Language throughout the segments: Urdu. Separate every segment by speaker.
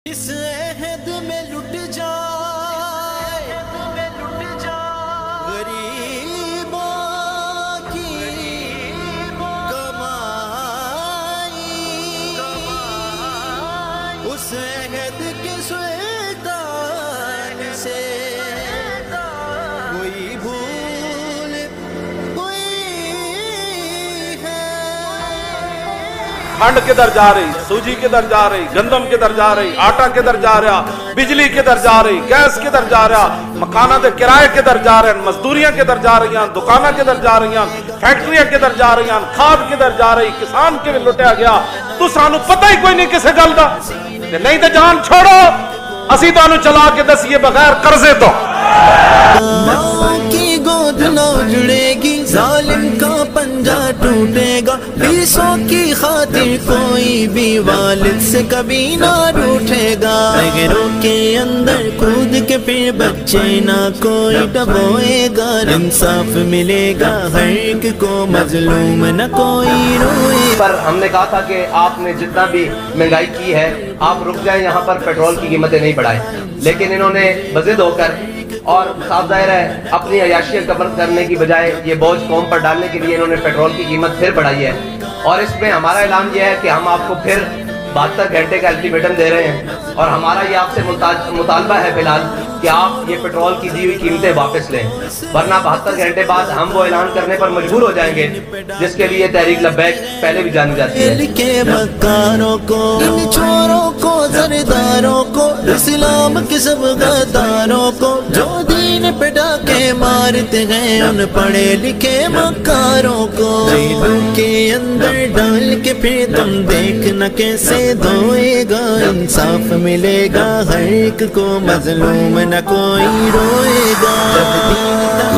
Speaker 1: اس عہد میں لٹ جائے غریبوں کی کمائی، اس عہد کے سلطان سے کوئی بھول ہوئی ہے۔
Speaker 2: کھنڈ کدھر جا رہی، سوجی کدھر جا رہی، گندم کدھر جا رہی، آٹا کدھر جا رہا، بجلی کدھر جا رہی، گیس کدھر جا رہا، مکانہ دے کرائے کدھر جا رہے ہیں، مزدوریاں کدھر جا رہی ہیں، دکانہ کدھر جا رہی ہیں، فیکٹریاں کدھر جا رہی ہیں، کھاد کدھر جا رہی، کسان کے لٹیا گیا۔ تو سانو پتہ ہی کوئی نہیں کسے گل دا، نہیں تے جان چھوڑو اسی تانوں چلا کے دسیے بغیر قرضے تو۔
Speaker 1: ماں کی گود نہ اجڑے گی، ظالم کا پنجہ ٹوٹے گا، پیسوں کی خاطر کوئی بھی والد سے کبھی نہ روٹھے گا۔ غیروں کے اندر کود کے پھر بچے نہ کوئی ڈبوئے گا، انصاف ملے گا ہر ایک کو، مظلوم نہ کوئی روئے گا۔
Speaker 3: پر ہم نے کہا تھا کہ آپ نے جتنا بھی مہنگائی کی ہے آپ رک جائیں، یہاں پر پیٹرول کی قیمتیں نہیں بڑھائیں، لیکن انہوں نے بضد ہو کر اور صاف ظاہر ہے اپنی عیاشیاں کور کرنے کی بجائے یہ بوجھ قوم پر ڈالنے کے لیے انہوں نے پیٹرول کی قیمت پھر بڑھائی ہے۔ اور اس میں ہمارا اعلان یہ ہے کہ ہم آپ کو پھر 72 گھنٹے کا الٹیمیٹم دے رہے ہیں، اور ہمارا یہ آپ سے مطالبہ ہے فی الحال کہ آپ یہ پیٹرول کی دی ہوئی قیمتیں واپس لیں، ورنہ 72 گھنٹے بعد ہم وہ اعلان کرنے پر مجبور ہو جائیں گے جس کے لیے تحریک لبیک پہلے بھی جانی جاتی ہے۔
Speaker 1: دل کے مکاروں کو، ان چوروں کو، زرداروں کو، اسلام کے سب غداروں کو، جو دین پہ ڈاکے مارتے ہیں ان پڑھے لکھے مکاروں کو، جیلوں کے اندر ڈال کے پھر تم دیکھنا کیسے دھوئے گا، انصاف ملے گا ہر ایک کو، مظلوم نہ کوئی روئے گا۔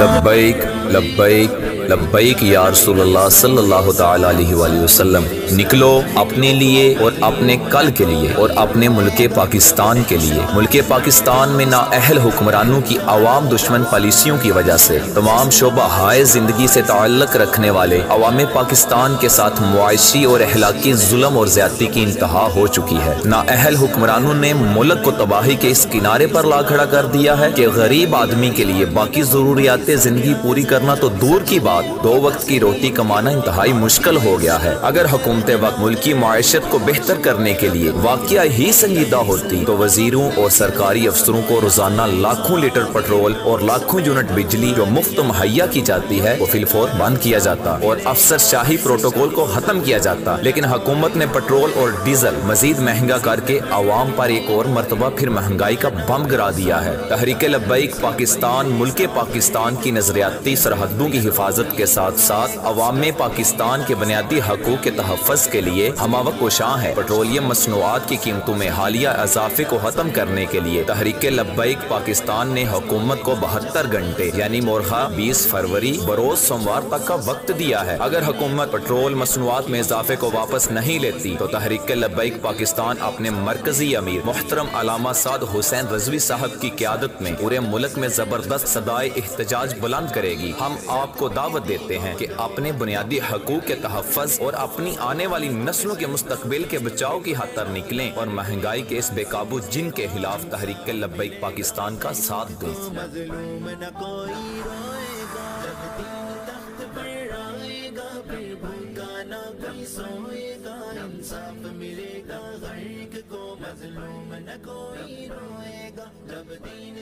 Speaker 4: لبیک لبیک لبیک یا رسول اللہ صلی اللہ تعالی علیہ وآلہ وسلم۔ نکلو اپنے لیے اور اپنے کل کے لیے اور اپنے ملک پاکستان کے لیے۔ ملک پاکستان میں نااہل حکمرانوں کی عوام دشمن پالیسیوں کی وجہ سے تمام شعبہ ہائے زندگی سے تعلق رکھنے والے عوام پاکستان کے ساتھ معاشی اور اخلاقی ظلم اور زیادتی کی انتہا ہو چکی ہے۔ نااہل حکمرانوں نے ملک کو تباہی کے اس کنارے پر لا کھڑا کر دیا ہے کہ غریب آدمی کے لیے باقی ضروریات زندگی پوری کرنا تو دور کی بات، 2 وقت کی روٹی کمانا انتہائی مشکل ہو گیا ہے۔ اگر حکومت وقت ملکی معیشت کو بہتر کرنے کے لیے واقعہ ہی سنجیدہ ہوتی تو وزیروں اور سرکاری افسروں کو روزانہ لاکھوں لیٹر پیٹرول اور لاکھوں یونٹ بجلی جو مفت مہیا کی جاتی ہے وہ فی الفور بند کیا جاتا اور افسر شاہی پروٹوکول کو ختم کیا جاتا، لیکن حکومت نے پیٹرول اور ڈیزل مزید مہنگا کر کے عوام پر ایک اور مرتبہ پھر مہنگائی کا بم گرا دیا ہے۔ تحریک لبیک پاکستان ملک پاکستان کی نظریاتی سرحدوں کی حفاظت کے ساتھ ساتھ عوام پاکستان کے بنیادی حقوق کے تحفظ کے لیے ہمہ کوشاں ہے۔ پیٹرولیم مصنوعات کی قیمتوں میں حالیہ اضافے کو ختم کرنے کے لیے تحریک لبیک پاکستان نے حکومت کو 72 گھنٹے یعنی مورخہ 20 فروری بروز سوموار تک کا وقت دیا ہے۔ اگر حکومت پیٹرول مصنوعات میں اضافے کو واپس نہیں لیتی تو تحریک لبیک پاکستان اپنے مرکزی امیر محترم علامہ سعد حسین رضوی صاحب کی قیادت میں پورے ملک میں زبردست صدائے احتجاج بلند کرے گی۔ ہم آپ کو دعوت دیتے ہیں کہ اپنے بنیادی حقوق کے تحفظ اور اپنی آنے والی نسلوں کے مستقبل کے بچاؤ کی خاطر نکلیں اور مہنگائی کے اس بے قابو جن کے خلاف تحریک لبیک پاکستان کا ساتھ دیں۔
Speaker 1: مظلوم نہ کوئی روئے گا، جب دین تخت پر آئے گا، پھر بھوکا نہ کوئی سوئے گا، انصاف ملے گا ہر ایک کو، مظلوم نہ کوئی روئے گا، جب دین